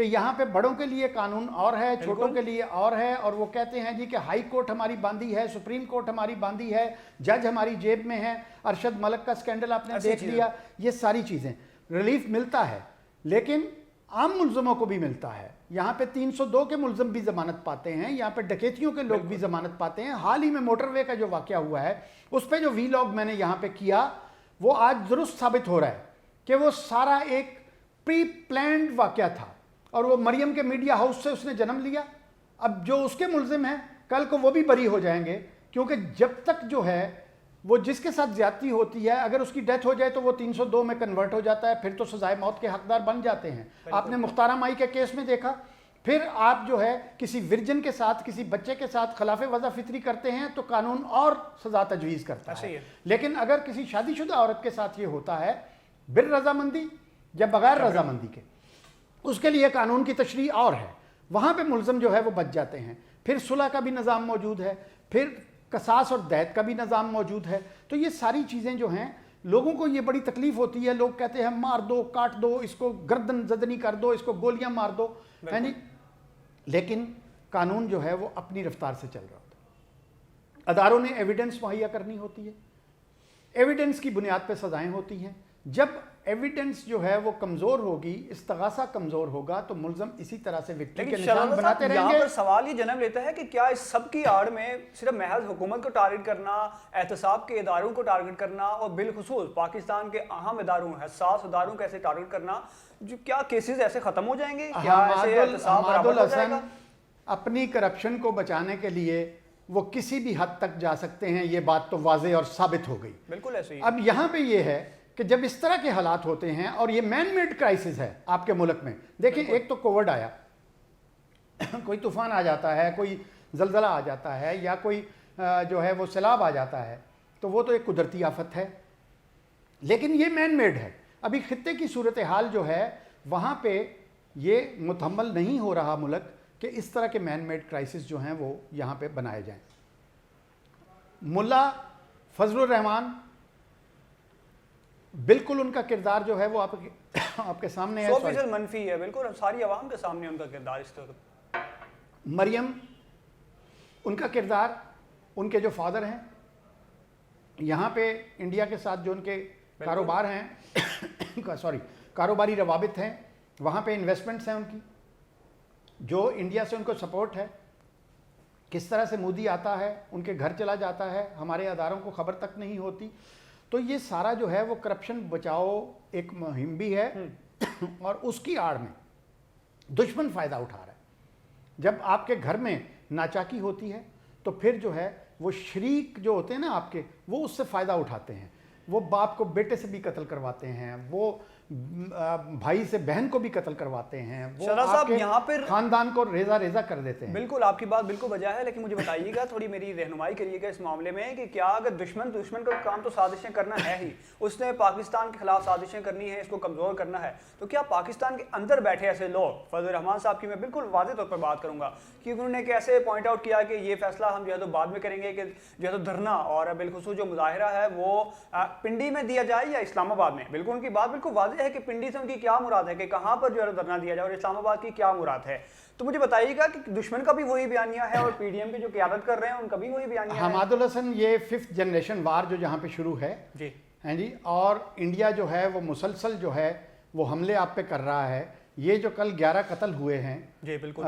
کہ یہاں پہ بڑوں کے لیے قانون اور ہے، چھوٹوں کے لیے اور ہے، اور وہ کہتے ہیں جی کہ ہائی کورٹ ہماری باندھی ہے، سپریم کورٹ ہماری باندھی ہے، جج ہماری جیب میں ہے، ارشد ملک کا سکینڈل آپ نے دیکھ لیا، یہ ساری چیزیں ریلیف ملتا ہے، لیکن عام ملزموں کو بھی ملتا ہے۔ یہاں پہ 302 کے ملزم بھی ضمانت پاتے ہیں، یہاں پہ ڈکیتیوں کے لوگ بھی ضمانت پاتے ہیں۔ حال ہی میں موٹر وے کا جو واقعہ ہوا ہے اس پہ جو وی لاگ میں نے یہاں پہ کیا وہ آج درست ثابت ہو رہا ہے کہ وہ سارا ایک پری پلانڈ واقعہ تھا، اور وہ مریم کے میڈیا ہاؤس سے اس نے جنم لیا۔ اب جو اس کے ملزم ہیں کل کو وہ بھی بری ہو جائیں گے، کیونکہ جب تک جو ہے وہ جس کے ساتھ زیادتی ہوتی ہے اگر اس کی ڈیتھ ہو جائے تو وہ 302 میں کنورٹ ہو جاتا ہے، پھر تو سزائے موت کے حقدار بن جاتے ہیں۔ آپ نے مختارہ مائی کے کیس میں دیکھا، پھر آپ جو ہے کسی ورجن کے ساتھ، کسی بچے کے ساتھ خلاف وضع فطری کرتے ہیں تو قانون اور سزا تجویز کرتا ہے، لیکن اگر کسی شادی شدہ عورت کے ساتھ یہ ہوتا ہے بالرضامندی یا بغیر رضامندی کے، اس کے لیے قانون کی تشریح اور ہے، وہاں پہ ملزم جو ہے وہ بچ جاتے ہیں۔ پھر صلح کا بھی نظام موجود ہے، پھر قصاص اور دیت کا بھی نظام موجود ہے۔ تو یہ ساری چیزیں جو ہیں لوگوں کو یہ بڑی تکلیف ہوتی ہے، لوگ کہتے ہیں مار دو، کاٹ دو، اس کو گردن زدنی کر دو، اس کو گولیاں مار دو، ہے نہیں، لیکن قانون جو ہے وہ اپنی رفتار سے چل رہا ہوتا ہے۔ اداروں نے ایویڈنس مہیا کرنی ہوتی ہے، ایویڈنس کی بنیاد پہ سزائیں ہوتی ہیں۔ جب ایویڈنس جو ہے وہ کمزور ہوگی، استغاثہ کمزور ہوگا، تو ملزم اسی طرح سے وکٹری کے نشان بناتے رہیں گے۔ یہاں پر سوال یہ جنم لیتا ہے کہ کیا اس سب کی آڑ میں صرف محض حکومت کو ٹارگٹ کرنا، احتساب کے اداروں کو ٹارگٹ کرنا، اور بالخصوص پاکستان کے اہم اداروں، حساس اداروں کو ایسے ٹارگٹ کرنا، جو کیا کیسز ایسے ختم ہو جائیں گے؟ کیا ایسے احتساب برابر ہو جائے گا؟ اپنی کرپشن کو بچانے کے لیے وہ کسی بھی حد تک جا سکتے ہیں، یہ بات تو واضح اور ثابت ہو گئی۔ بالکل ایسے ہی۔ اب یہاں پہ یہ ہے کہ جب اس طرح کے حالات ہوتے ہیں، اور یہ مین میڈ کرائسس ہے آپ کے ملک میں، دیکھیں ایک تو کووڈ آیا، کوئی طوفان آ جاتا ہے، کوئی زلزلہ آ جاتا ہے، یا کوئی جو ہے وہ سیلاب آ جاتا ہے، تو وہ تو ایک قدرتی آفت ہے، لیکن یہ مین میڈ ہے۔ ابھی خطے کی صورتحال جو ہے وہاں پہ یہ متحمل نہیں ہو رہا ملک کہ اس طرح کے مین میڈ کرائسس جو ہیں وہ یہاں پہ بنائے جائیں۔ ملا فضل الرحمان، بالکل ان کا کردار جو ہے وہ آپ کے سامنے ہے، 100% منفی ہے، بالکل ساری عوام کے سامنے ان کا کردار اس طرح۔ مریم، ان کا کردار، ان کے جو فادر ہیں، یہاں پہ انڈیا کے ساتھ جو ان کے کاروبار ہیں کاروباری روابط ہیں، وہاں پہ انویسٹمنٹس ہیں ان کی، جو انڈیا سے ان کو سپورٹ ہے، کس طرح سے مودی آتا ہے ان کے گھر چلا جاتا ہے، ہمارے اداروں کو خبر تک نہیں ہوتی۔ تو یہ سارا جو ہے وہ کرپشن بچاؤ ایک مہم بھی ہے، اور اس کی آڑ میں دشمن فائدہ اٹھا رہا ہے۔ جب آپ کے گھر میں ناچاکی ہوتی ہے تو پھر جو ہے وہ شریک جو ہوتے ہیں نا آپ کے، وہ اس سے فائدہ اٹھاتے ہیں، وہ باپ کو بیٹے سے بھی قتل کرواتے ہیں، وہ بھائی سے بہن کو بھی قتل کرواتے ہیں، وہ آپ کے خاندان کو ریزہ ریزہ کر دیتے ہیں۔ بالکل آپ کی بات بالکل بجا ہے، لیکن مجھے بتائیے گا، تھوڑی میری رہنمائی کریے گا اس معاملے میں، کہ کیا اگر دشمن کا کام تو سازشیں کرنا ہے ہی، اس نے پاکستان کے خلاف سازشیں کرنی ہے، اس کو کمزور کرنا ہے، تو کیا پاکستان کے اندر بیٹھے ایسے لوگ، فضل الرحمان صاحب کی میں بالکل واضح طور پر بات کروں گا، کیونکہ انہوں نے کیسے پوائنٹ آؤٹ کیا کہ یہ فیصلہ ہم جو ہے تو بعد میں کریں گے، کہ جو ہے تو دھرنا اور بالخصوص جو مظاہرہ ہے وہ پنڈی میں دیا جائے یا اسلام آباد میں۔ بالکل ان کی بات بالکل واضح ہے کہ پنڈی سے ان کی کیا مراد ہے، کہ کہاں پر جو ہے دھرنا دیا جائے، اور اسلام آباد کی کیا مراد ہے۔ تو مجھے بتائیے گا کہ دشمن کا بھی وہی بیانیہ ہے، اور پی ڈی ایم کی جو قیادت کر رہے ہیں ان کا بھی وہی بیانیہ ہے۔ حماد الحسن، یہ 5th جنریشن وار جو جہاں پہ شروع ہے جی ہیں جی، اور انڈیا جو ہے وہ مسلسل جو ہے وہ حملے آپ پہ کر رہا ہے۔ یہ جو کل 11 قتل ہوئے ہیں جی بالکل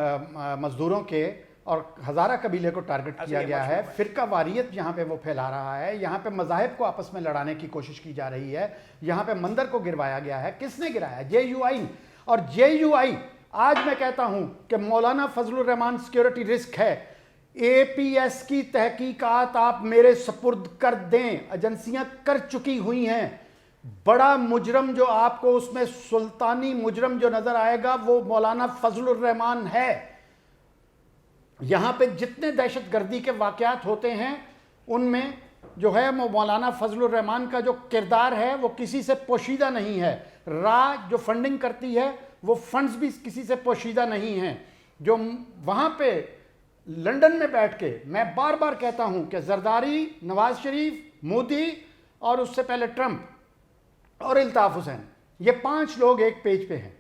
مزدوروں کے، اور ہزارہ قبیلے کو ٹارگٹ کیا گیا ہے، فرقہ واریت یہاں پہ وہ پھیلا رہا ہے، یہاں پہ مذاہب کو آپس میں لڑانے کی کوشش کی جا رہی ہے، یہاں پہ مندر کو گروایا گیا ہے۔ کس نے گرایا؟ JUI، اور JUI آج میں کہتا ہوں کہ مولانا فضل الرحمان سیکیورٹی رسک ہے۔ APS کی تحقیقات آپ میرے سپرد کر دیں، ایجنسیاں کر چکی ہوئی ہیں۔ بڑا مجرم جو آپ کو اس میں سلطانی مجرم جو نظر آئے گا وہ مولانا فضل الرحمان ہے۔ یہاں پہ جتنے دہشت گردی کے واقعات ہوتے ہیں ان میں جو ہے مولانا فضل الرحمان کا جو کردار ہے وہ کسی سے پوشیدہ نہیں ہے۔ جو فنڈنگ کرتی ہے وہ فنڈز بھی کسی سے پوشیدہ نہیں ہیں۔ جو وہاں پہ لنڈن میں بیٹھ کے، میں بار بار کہتا ہوں کہ زرداری، نواز شریف، مودی، اور اس سے پہلے ٹرمپ اور الطاف حسین، یہ 5 لوگ ایک پیج پہ ہیں،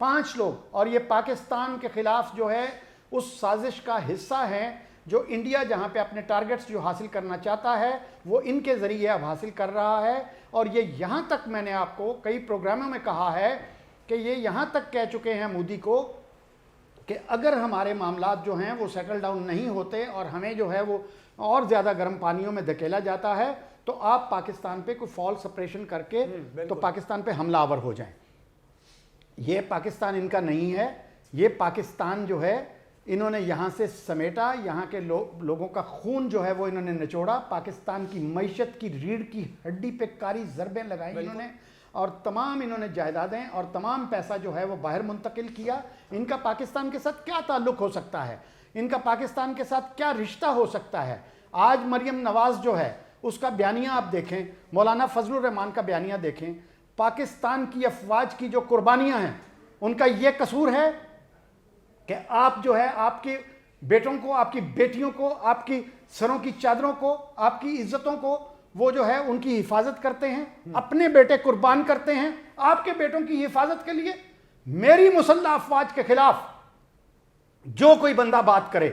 5 لوگ، اور یہ پاکستان کے خلاف جو ہے اس سازش کا حصہ ہیں جو انڈیا جہاں پہ اپنے ٹارگٹس جو حاصل کرنا چاہتا ہے وہ ان کے ذریعے اب حاصل کر رہا ہے. اور یہ یہاں تک میں نے آپ کو کئی پروگراموں میں کہا ہے کہ یہ یہاں تک کہہ چکے ہیں مودی کو کہ اگر ہمارے معاملات جو ہیں وہ سیٹل ڈاؤن نہیں ہوتے اور ہمیں جو ہے وہ اور زیادہ گرم پانیوں میں دھکیلا جاتا ہے تو آپ پاکستان پہ کوئی فالس آپریشن کر کے تو پاکستان پہ حملہ آور ہو جائیں. یہ پاکستان ان کا نہیں ہے. یہ پاکستان جو ہے انہوں نے یہاں سے سمیٹا, یہاں کے لوگوں کا خون جو ہے وہ انہوں نے نچوڑا, پاکستان کی معیشت کی ریڑھ کی ہڈی پہ کاری ضربیں لگائیں انہوں نے, اور تمام انہوں نے جائیدادیں اور تمام پیسہ جو ہے وہ باہر منتقل کیا. ان کا پاکستان کے ساتھ کیا تعلق ہو سکتا ہے, ان کا پاکستان کے ساتھ کیا رشتہ ہو سکتا ہے؟ آج مریم نواز جو ہے اس کا بیانیہ آپ دیکھیں, مولانا فضل الرحمان کا بیانیہ دیکھیں, پاکستان کی افواج کی جو قربانیاں ہیں ان کا یہ قصور ہے کہ آپ جو ہے آپ کے بیٹوں کو, آپ کی بیٹیوں کو, آپ کی سروں کی چادروں کو, آپ کی عزتوں کو وہ جو ہے ان کی حفاظت کرتے ہیں, اپنے بیٹے قربان کرتے ہیں آپ کے بیٹوں کی حفاظت کے لیے. میری مسلح افواج کے خلاف جو کوئی بندہ بات کرے,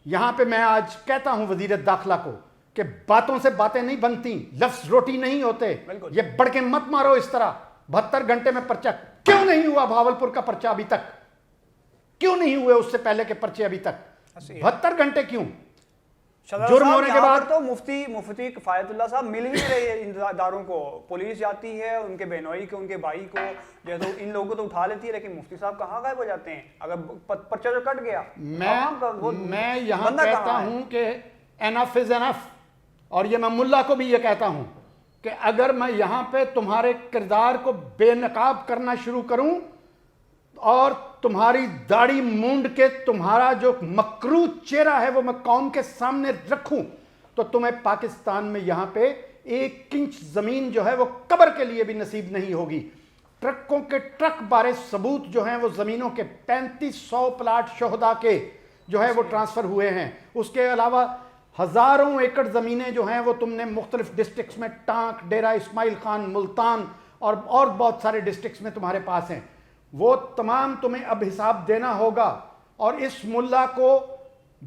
یہاں پہ میں آج کہتا ہوں وزیر داخلہ کو کہ باتوں سے باتیں نہیں بنتی, لفظ روٹی نہیں ہوتے, یہ بڑھ کے مت مارو اس طرح. 72 گھنٹے میں پرچہ کیوں نہیں ہوا؟ بھاولپور کا پرچہ ابھی تک کیوں نہیں ہوئے؟ اس سے پہلے کے پرچے ابھی تک 72 گھنٹے کیوں؟ جرم ہونے کے بعد تو مفتی کفایت اللہ صاحب مل ہی نہیں رہے ان اداروں کو. پولیس جاتی ہے ان کے بہنوئی کو, ان کے بھائی کو, جیسے ان لوگوں کو تو اٹھا لیتی ہے, لیکن مفتی صاحب کہاں غائب ہو جاتے ہیں اگر پرچہ جو کٹ گیا؟ میں یہاں کہتا ہوں کہ انف از انف, اور یہ میں ملا کو بھی یہ کہتا ہوں کہ اگر میں یہاں پہ تمہارے کردار کو بے نقاب کرنا شروع کروں اور تمہاری داڑھی مونڈ کے تمہارا جو مکروہ چہرہ ہے وہ میں قوم کے سامنے رکھوں تو تمہیں پاکستان میں یہاں پہ 1 انچ زمین جو ہے وہ قبر کے لیے بھی نصیب نہیں ہوگی. ٹرکوں کے ٹرک بارے ثبوت جو ہیں وہ زمینوں کے 3500 پلاٹ شہداء کے جو ہے وہ ٹرانسفر ہوئے ہیں. اس کے علاوہ ہزاروں ایکڑ زمینیں جو ہیں وہ تم نے مختلف ڈسٹرکٹس میں, ٹانک, ڈیرہ اسماعیل خان, ملتان اور بہت سارے ڈسٹرکٹس میں تمہارے پاس ہیں. وہ تمام تمہیں اب حساب دینا ہوگا. اور اس ملا کو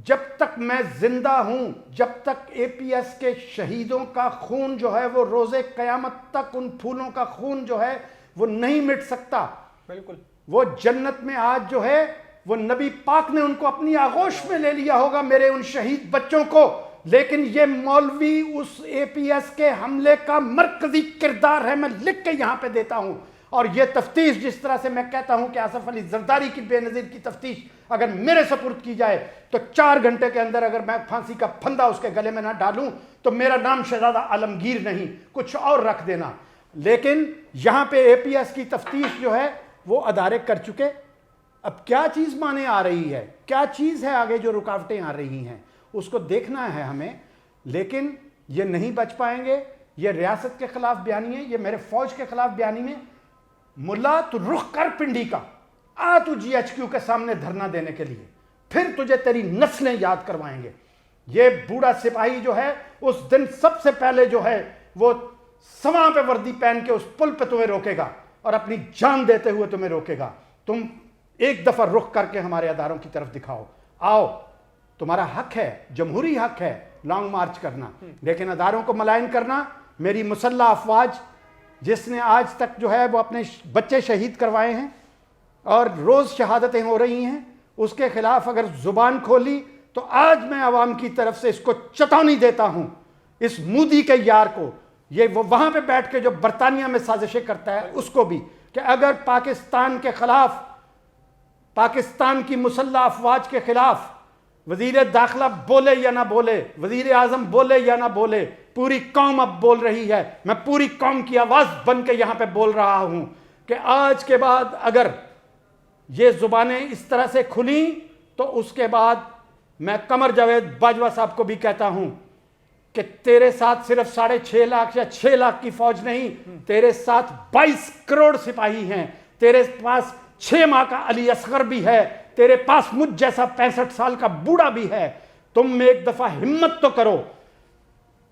جب تک میں زندہ ہوں, جب تک اے پی ایس کے شہیدوں کا خون جو ہے وہ روز قیامت تک ان پھولوں کا خون جو ہے وہ نہیں مٹ سکتا. بالکل وہ جنت میں آج جو ہے وہ نبی پاک نے ان کو اپنی آغوش میں لے لیا ہوگا, میرے ان شہید بچوں کو. لیکن یہ مولوی اس اے پی ایس کے حملے کا مرکزی کردار ہے, میں لکھ کے یہاں پہ دیتا ہوں. اور یہ تفتیش جس طرح سے میں کہتا ہوں کہ آصف علی زرداری کی بے نظیر کی تفتیش اگر میرے سپرد کی جائے تو 4 گھنٹے کے اندر اگر میں پھانسی کا پھندا اس کے گلے میں نہ ڈالوں تو میرا نام شہزادہ عالمگیر نہیں, کچھ اور رکھ دینا. لیکن یہاں پہ اے پی ایس کی تفتیش جو ہے وہ ادارے کر چکے. اب کیا چیز مانے آ رہی ہے, کیا چیز ہے آگے جو رکاوٹیں آ رہی ہیں, اس کو دیکھنا ہے ہمیں. لیکن یہ نہیں بچ پائیں گے. یہ ریاست کے خلاف بیانیے, یہ میرے فوج کے خلاف بیانیے. ملا تو رخ کر پنڈی کا, آ تو جی ایچ کیو کے سامنے دھرنا دینے کے لیے, پھر تجھے تیری نسلیں یاد کروائیں گے. یہ بوڑھا سپاہی جو ہے اس دن سب سے پہلے جو ہے وہ سواں پہ وردی پہن کے اس پل پہ تمہیں روکے گا اور اپنی جان دیتے ہوئے تمہیں روکے گا. تم ایک دفعہ رخ کر کے ہمارے اداروں کی طرف دکھاؤ. آؤ, تمہارا حق ہے, جمہوری حق ہے لانگ مارچ کرنا, لیکن اداروں کو ملائن کرنا. میری مسلح افواج جس نے آج تک جو ہے وہ اپنے بچے شہید کروائے ہیں اور روز شہادتیں ہو رہی ہیں, اس کے خلاف اگر زبان کھولی تو آج میں عوام کی طرف سے اس کو چتونی دیتا ہوں, اس مودی کے یار کو, یہ وہ وہاں پہ بیٹھ کے جو برطانیہ میں سازشیں کرتا ہے اس کو بھی, کہ اگر پاکستان کے خلاف, پاکستان کی مسلح افواج کے خلاف وزیر داخلہ بولے یا نہ بولے, وزیر اعظم بولے یا نہ بولے, پوری قوم اب بول رہی ہے. میں پوری قوم کی آواز بن کے یہاں پہ بول رہا ہوں کہ آج کے بعد اگر یہ زبانیں اس طرح سے کھلیں تو اس کے بعد میں قمر جاوید باجوہ صاحب کو بھی کہتا ہوں کہ تیرے ساتھ صرف 6.5 لاکھ یا 6 لاکھ کی فوج نہیں, تیرے ساتھ 22 کروڑ سپاہی ہیں, تیرے پاس 6 ماہ کا علی اصغر بھی ہے, تیرے پاس مجھ جیسا 65 سال کا بوڑھا بھی ہے. تم ایک دفعہ ہمت تو کرو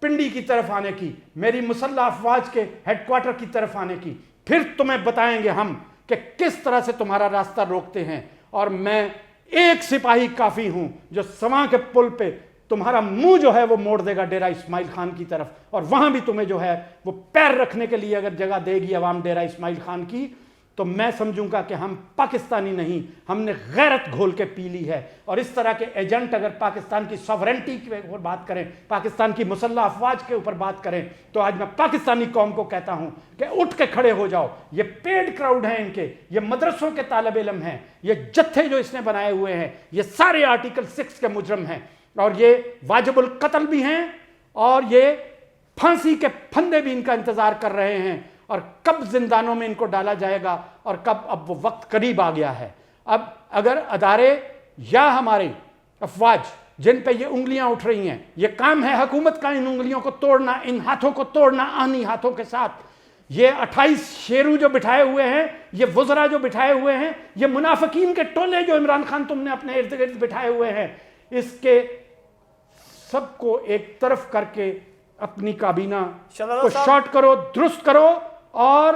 پنڈی کی طرف آنے کی, میری مسلح افواج کے ہیڈ کوارٹر کی طرف آنے کی, پھر تمہیں بتائیں گے ہم کہ کس طرح سے تمہارا راستہ روکتے ہیں، اور میں ایک سپاہی کافی ہوں جو سواں کے پل پہ تمہارا منہ جو ہے وہ موڑ دے گا ڈیرہ اسماعیل خان کی طرف، اور وہاں بھی تمہیں جو ہے وہ پیر رکھنے کے لیے اگر جگہ دے گی عوام ڈیرہ اسماعیل خان کی، تو میں سمجھوں گا کہ ہم پاکستانی نہیں، ہم نے غیرت گھول کے پی لی ہے۔ اور اس طرح کے ایجنٹ اگر پاکستان کی سوورنٹی کے اوپر بات کریں، پاکستان کی مسلح افواج کے اوپر بات کریں، تو آج میں پاکستانی قوم کو کہتا ہوں کہ اٹھ کے کھڑے ہو جاؤ۔ یہ پیڈ کراؤڈ ہیں ان کے، یہ مدرسوں کے طالب علم ہیں، یہ جتھے جو اس نے بنائے ہوئے ہیں، یہ سارے آرٹیکل 6 کے مجرم ہیں، اور یہ واجب القتل بھی ہیں، اور یہ پھانسی کے پھندے بھی ان کا انتظار کر رہے ہیں، اور کب زندانوں میں ان کو ڈالا جائے گا، اور کب، اب وہ وقت قریب آ گیا ہے۔ اب اگر ادارے یا ہمارے افواج جن پہ یہ انگلیاں اٹھ رہی ہیں، یہ کام ہے حکومت کا ان انگلیوں کو توڑنا، ان ہاتھوں کو توڑنا آہنی ہاتھوں کے ساتھ۔ یہ 28 شیرو جو بٹھائے ہوئے ہیں، یہ وزراء جو بٹھائے ہوئے ہیں، یہ منافقین کے ٹولے جو عمران خان تم نے اپنے ارد گرد بٹھائے ہوئے ہیں، اس کے سب کو ایک طرف کر کے اپنی کابینہ کو شارٹ کرو، درست کرو، اور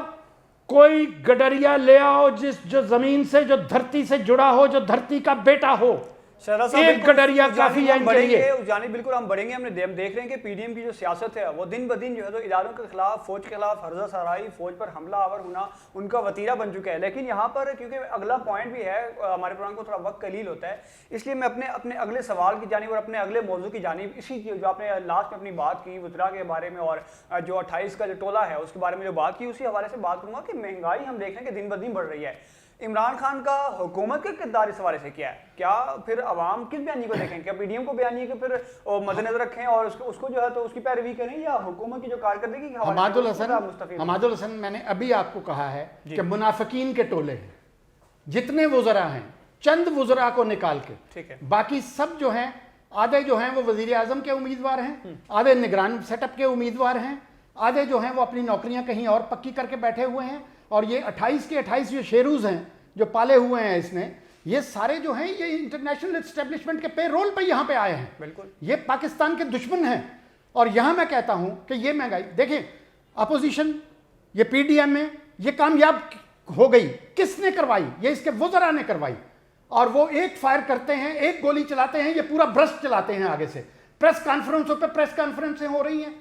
کوئی گڈریا لے آؤ جو زمین سے، جو دھرتی سے جڑا ہو، جو دھرتی کا بیٹا ہو۔ ایک گڈریا کافی ہے ان کے لیے۔ جانب بالکل ہم بڑھیں گے۔ ہم دیکھ رہے ہیں کہ پی ڈی ایم کی جو سیاست ہے وہ دن بدن جو ہے تو اداروں کے خلاف، فوج کے خلاف ہرزہ سرائی، فوج پر حملہ آور ہونا ان کا وتیرہ بن چکا ہے۔ لیکن یہاں پر کیونکہ اگلا پوائنٹ بھی ہے، ہمارے پروگرام کو تھوڑا وقت قلیل ہوتا ہے، اس لیے میں اپنے اگلے سوال کی جانب اور اپنے اگلے موضوع کی جانب، اسی جو آپ نے لاسٹ میں اپنی بات کی وزراء کے بارے میں، اور جو 28 کا جو ٹولہ ہے اس کے بارے میں جو بات کی، اسی حوالے سے بات کروں گا کہ مہنگائی ہم دیکھ رہے ہیں کہ دن بدن بڑھ رہی ہے۔ عمران خان کا حکومت کا کردار اس حوالے سے کیا ہے؟ کیا پھر عوام کس بیانی کو دیکھیں؟ کیا پی ڈی ایم کو بیانی کو پھر مد نظر رکھیں اور اس کو جو ہے تو اس کی پیروی کریں، یا حکومت کی جو کارکردگی حماد الحسن، میں نے ابھی آپ کو کہا ہے کہ منافقین کے ٹولے ہیں، جتنے وزراء ہیں، چند وزراء کو نکال کے، باقی سب جو ہیں، آدھے جو ہیں وہ وزیر اعظم کے امیدوار ہیں، آدھے نگران سیٹ اپ کے امیدوار ہیں، آدھے جو ہیں وہ اپنی نوکریاں کہیں اور پکی کر کے بیٹھے ہوئے ہیں، اور یہ 28 کے 28 جو شیروز ہیں جو پالے ہوئے ہیں اس نے، یہ سارے جو ہیں یہ انٹرنیشنل اسٹیبلشمنٹ کے پے رول پہ یہاں پہ آئے ہیں۔ بالکل، یہ پاکستان کے دشمن ہیں۔ اور یہاں میں کہتا ہوں کہ یہ مہنگائی دیکھیں، اپوزیشن یہ پی ڈی ایم میں یہ کامیاب ہو گئی، کس نے کروائی؟ یہ اس کے وزراء نے کروائی، اور وہ ایک فائر کرتے ہیں، ایک گولی چلاتے ہیں، یہ پورا برسٹ چلاتے ہیں آگے سے۔ پریس کانفرنسوں پہ پریس کانفرنسیں ہو رہی ہیں،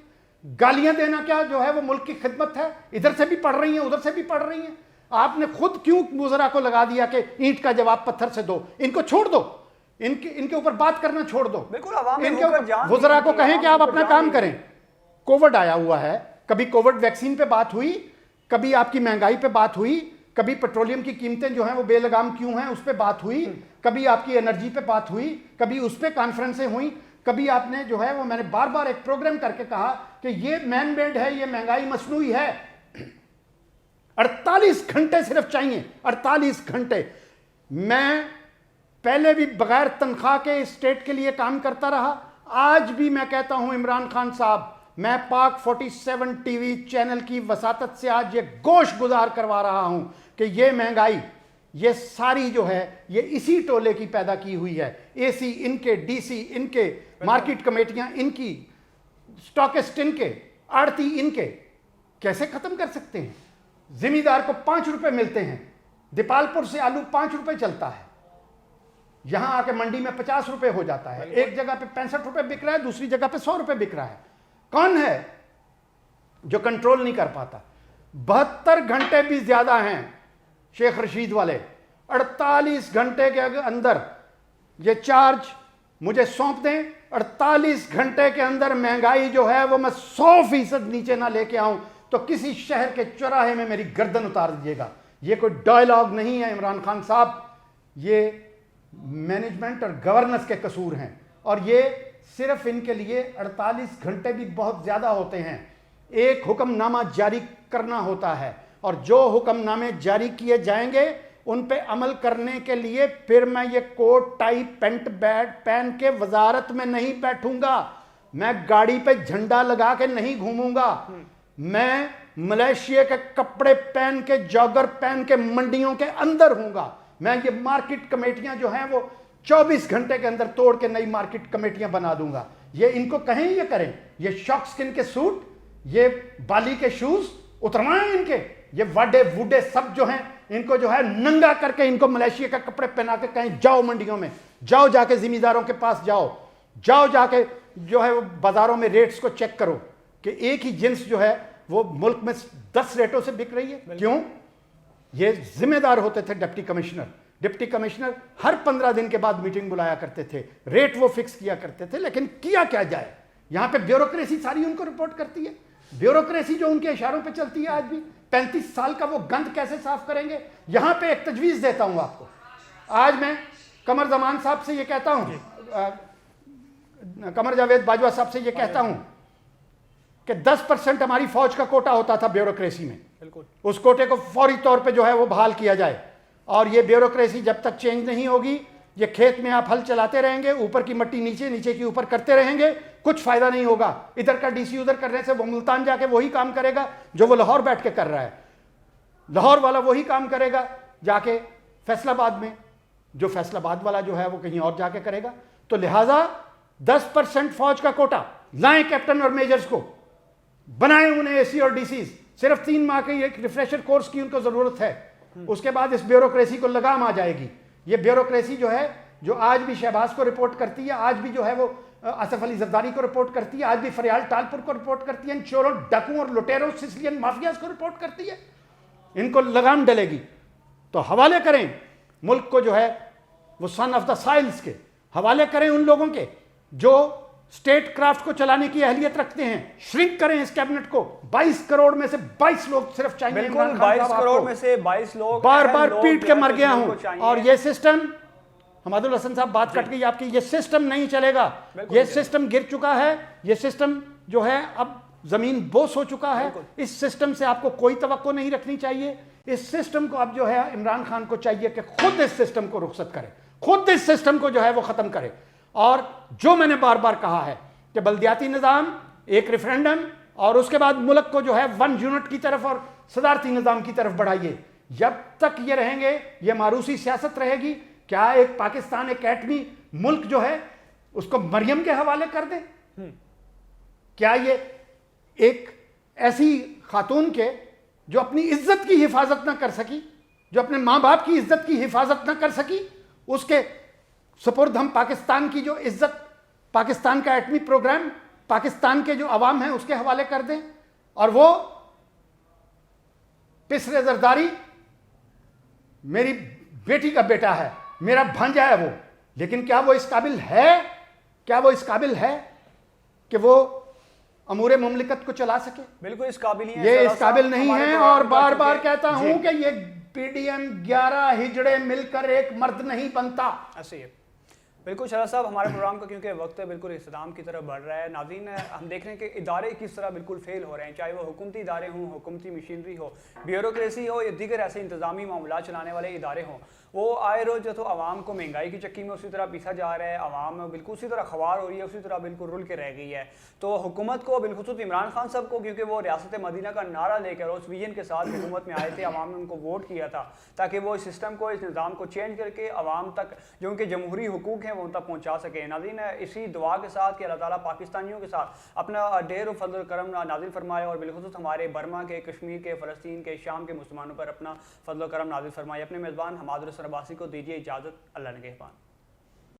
گالیاں دینا کیا جو ہے وہ ملک کی خدمت ہے، ادھر سے بھی پڑھ رہی ہیں، ادھر سے بھی پڑھ رہی ہیں۔ آپ نے خود کیوں وزراء کو لگا دیا کہ اینٹ کا جواب پتھر سے دو؟ ان کو چھوڑ دو، ان کے اوپر بات کرنا چھوڑ دو۔ بالکل، وزراء کو کہیں کہ آپ اپنا کام کریں۔ کووڈ آیا ہوا ہے، کبھی کووڈ ویکسین پہ بات ہوئی، کبھی آپ کی مہنگائی پہ بات ہوئی، کبھی پیٹرولیم کی قیمتیں جو ہیں وہ بے لگام کیوں ہیں اس پہ بات ہوئی، کبھی آپ کی انرجی پہ بات ہوئی، کبھی اس پہ کانفرنسیں ہوئیں، کبھی آپ نے جو ہے وہ، میں نے بار بار ایک پروگرام کر کے کہا کہ یہ مین میڈ ہے، یہ مہنگائی مصنوعی ہے۔ 48 گھنٹے صرف چاہیے، 48 گھنٹے۔ میں پہلے بھی بغیر تنخواہ کے اسٹیٹ کے لیے کام کرتا رہا، آج بھی میں کہتا ہوں عمران خان صاحب، میں پاک 47 ٹی وی چینل کی وساطت سے آج یہ گوش گزار کروا رہا ہوں کہ یہ مہنگائی، یہ ساری جو ہے یہ اسی ٹولے کی پیدا کی ہوئی ہے۔ اے سی ان کے، ڈی سی ان کے، مارکیٹ کمیٹیاں ان کی، سٹاکسٹ ان کے، آڑتی ان کے۔ کیسے ختم کر سکتے ہیں؟ زمیندار کو 5 روپے ملتے ہیں، دیپال پور سے آلو 5 روپے چلتا ہے، یہاں آ کے منڈی میں 50 روپے ہو جاتا ہے، ایک جگہ پہ 65 روپے بک رہا ہے، دوسری جگہ پہ 100 روپے بک رہا ہے۔ کون ہے جو کنٹرول نہیں کر پاتا؟ 72 گھنٹے بھی زیادہ ہیں شیخ رشید والے، 48 گھنٹے کے اندر یہ چارج مجھے سونپ دیں، 48 گھنٹے کے اندر مہنگائی جو ہے وہ میں 100% نیچے نہ لے کے آؤں تو کسی شہر کے چوراہے میں میری گردن اتار دیجیے گا۔ یہ کوئی ڈائلاگ نہیں ہے عمران خان صاحب، یہ مینجمنٹ اور گورننس کے قصور ہیں، اور یہ صرف ان کے لیے 48 گھنٹے بھی بہت زیادہ ہوتے ہیں۔ ایک حکم نامہ جاری کرنا ہوتا ہے، اور جو حکم نامے جاری کیے جائیں گے ان پہ عمل کرنے کے لیے پھر میں یہ کوٹ ٹائی پینٹ پہن کے وزارت میں نہیں بیٹھوں گا، میں گاڑی پہ جھنڈا لگا کے نہیں گھوموں گا، میں ملیشیا کے کپڑے پہن کے، جاگر پہن کے منڈیوں کے اندر ہوں گا۔ میں یہ مارکیٹ کمیٹیاں جو ہیں وہ 24 گھنٹے کے اندر توڑ کے نئی مارکیٹ کمیٹیاں بنا دوں گا۔ یہ ان کو کہیں یہ کریں، یہ شاک سکن کے سوٹ، یہ بالی کے شوز اتروائیں ان کے، یہ واڈے ووڈے سب جو ہیں ان کو جو ہے ننگا کر کے ان کو ملیشیا کا کپڑے پہنا کے کہیں جاؤ منڈیوں میں جاؤ, جا کے زمینداروں کے پاس جاؤ جا کے جو ہے وہ بازاروں میں ریٹس کو چیک کرو کہ ایک ہی جنس جو ہے وہ ملک میں 10 ریٹوں سے بک رہی ہے. کیوں؟ یہ ذمہ دار ہوتے تھے ڈپٹی کمشنر ہر 15 دن کے بعد میٹنگ بلایا کرتے تھے, ریٹ وہ فکس کیا کرتے تھے. لیکن کیا جائے, یہاں پہ بیوروکریسی ساری ان کو رپورٹ کرتی ہے, بیوروکریسی جو ان کے اشاروں پہ چلتی ہے. آج بھی 35 سال کا وہ گند کیسے صاف کریں گے؟ یہاں پہ ایک تجویز دیتا ہوں آپ کو. آج میں قمر زمان صاحب سے یہ کہتا ہوں, قمر جاوید باجوہ صاحب سے یہ کہتا ہوں کہ 10% ہماری فوج کا کوٹا ہوتا تھا بیوروکریسی میں, اس کوٹے کو فوری طور پہ جو ہے وہ بحال کیا جائے. اور یہ بیوروکریسی جب تک چینج نہیں ہوگی, یہ کھیت میں آپ ہل چلاتے رہیں گے, اوپر کی مٹی نیچے, نیچے کی اوپر کرتے رہیں گے, کچھ فائدہ نہیں ہوگا. ادھر کا ڈی سی ادھر کرنے سے وہ ملتان جا کے وہی کام کرے گا جو وہ لاہور بیٹھ کے کر رہا ہے, لاہور والا وہی کام کرے گا جا کے فیصل آباد میں, جو فیصل آباد والا جو ہے وہ کہیں اور جا کے کرے گا. تو لہٰذا 10% فوج کا کوٹا لائیں کیپٹن اور میجرز کو, بنائیں انہیں اے سی اور ڈی سیز, صرف 3 ماہ کے ایک ریفریشر کورس کی ان کو ضرورت ہے. اس کے بعد اس بیوروکریسی کو لگام آ جائے گی. یہ بیوروکریسی جو ہے, جو آج بھی شہباز کو رپورٹ کرتی ہے, آج بھی جو ہے وہ آصف علی زرداری کو رپورٹ کرتی ہے, آج بھی فریال ٹالپور کو رپورٹ کرتی ہے, ان چوروں ڈاکوں اور لٹیروں سسلین مافیاز کو رپورٹ کرتی ہے. ان کو لگام ڈلے گی. تو حوالے کریں ملک کو جو ہے وہ سن آف دا سائلز کے, حوالے کریں ان لوگوں کے جو اسٹیٹ کرافٹ کو چلانے کی اہلیت رکھتے ہیں. شرنک کریں اس کیبنٹ کو. 22 کروڑ میں سے 22 لوگ صرف چاہیے. بالکل 22 کروڑ میں سے 22 لوگ بار بار پیٹ کے مر گیا ہوں. اور یہ سسٹم, حماد الحسن صاحب بات کٹ گئی آپ کی, یہ سسٹم نہیں چلے گا. یہ سسٹم گر چکا ہے, یہ سسٹم جو ہے اب زمین بوس ہو چکا ہے. اس سسٹم سے آپ کو کوئی توقع نہیں رکھنی چاہیے. اس سسٹم کو اب جو ہے عمران خان کو چاہیے کہ خود اس سسٹم کو رخصت کرے, خود اس سسٹم کو جو ہے وہ ختم کرے. اور جو میں نے بار بار کہا ہے کہ بلدیاتی نظام, ایک ریفرینڈم, اور اس کے بعد ملک کو جو ہے 1 یونٹ کی طرف اور صدارتی نظام کی طرف بڑھائیے. جب تک یہ رہیں گے یہ ماروسی سیاست رہے گی. کیا ایک پاکستان ایک ایٹمی ملک جو ہے اس کو مریم کے حوالے کر دیں؟ کیا یہ ایک ایسی خاتون کے جو اپنی عزت کی حفاظت نہ کر سکی, جو اپنے ماں باپ کی عزت کی حفاظت نہ کر سکی, اس کے سپرد ہم پاکستان کی جو عزت, پاکستان کا ایٹمی پروگرام, پاکستان کے جو عوام ہیں اس کے حوالے کر دیں؟ اور وہ پسر زرداری میری بیٹی کا بیٹا ہے, میرا بھانجا ہے وہ, لیکن کیا وہ اس قابل ہے, کیا وہ اس قابل ہے کہ وہ امور مملکت کو چلا سکے؟ بالکل اس قابل ہی یہ اس قابل نہیں ہے. اور بار بار کہتا ہوں کہ یہ پی ڈی ایم 11 ہجڑے مل کر ایک مرد نہیں بنتا. ایسے ہی ہے. بالکل شہزاد صاحب, ہمارے پروگرام کا کیونکہ وقت ہے بالکل اختتام کی طرف بڑھ رہا ہے. ناظرین, ہم دیکھ رہے ہیں کہ ادارے کس طرح بالکل فیل ہو رہے ہیں, چاہے وہ حکومتی ادارے ہوں, حکومتی مشینری ہو, بیوروکریسی ہو, یا دیگر ایسے انتظامی معاملات چلانے والے ادارے ہوں. وہ آئے روز جو تو عوام کو مہنگائی کی چکی میں اسی طرح پیسا جا رہا ہے, عوام بالکل اسی طرح خوار ہو رہی ہے, اسی طرح بالکل رل کے رہ گئی ہے. تو حکومت کو, بالخصوص عمران خان صاحب کو, کیونکہ وہ ریاست مدینہ کا نعرہ لے کر اس ویژن کے ساتھ حکومت میں آئے تھے, عوام نے ان کو ووٹ کیا تھا تاکہ وہ اس سسٹم کو, اس نظام کو چینج کر کے عوام تک جو ان کے جمہوری حقوق ہیں وہ ان تک پہنچا سکے. ناظرین, اسی دعا کے ساتھ کہ اللہ تعالیٰ پاکستانیوں کے ساتھ اپنا ڈھیر و فضل و کرم نازل فرمائے, اور بالخصوص ہمارے برما کے, کشمیر کے, فلسطین کے, شام کے مسلمانوں پر اپنا فضل و کرم نازل فرمائے. اپنے میزبان حماد الحسن عباسی کو دیجیے اجازت. اللہ نگہبان.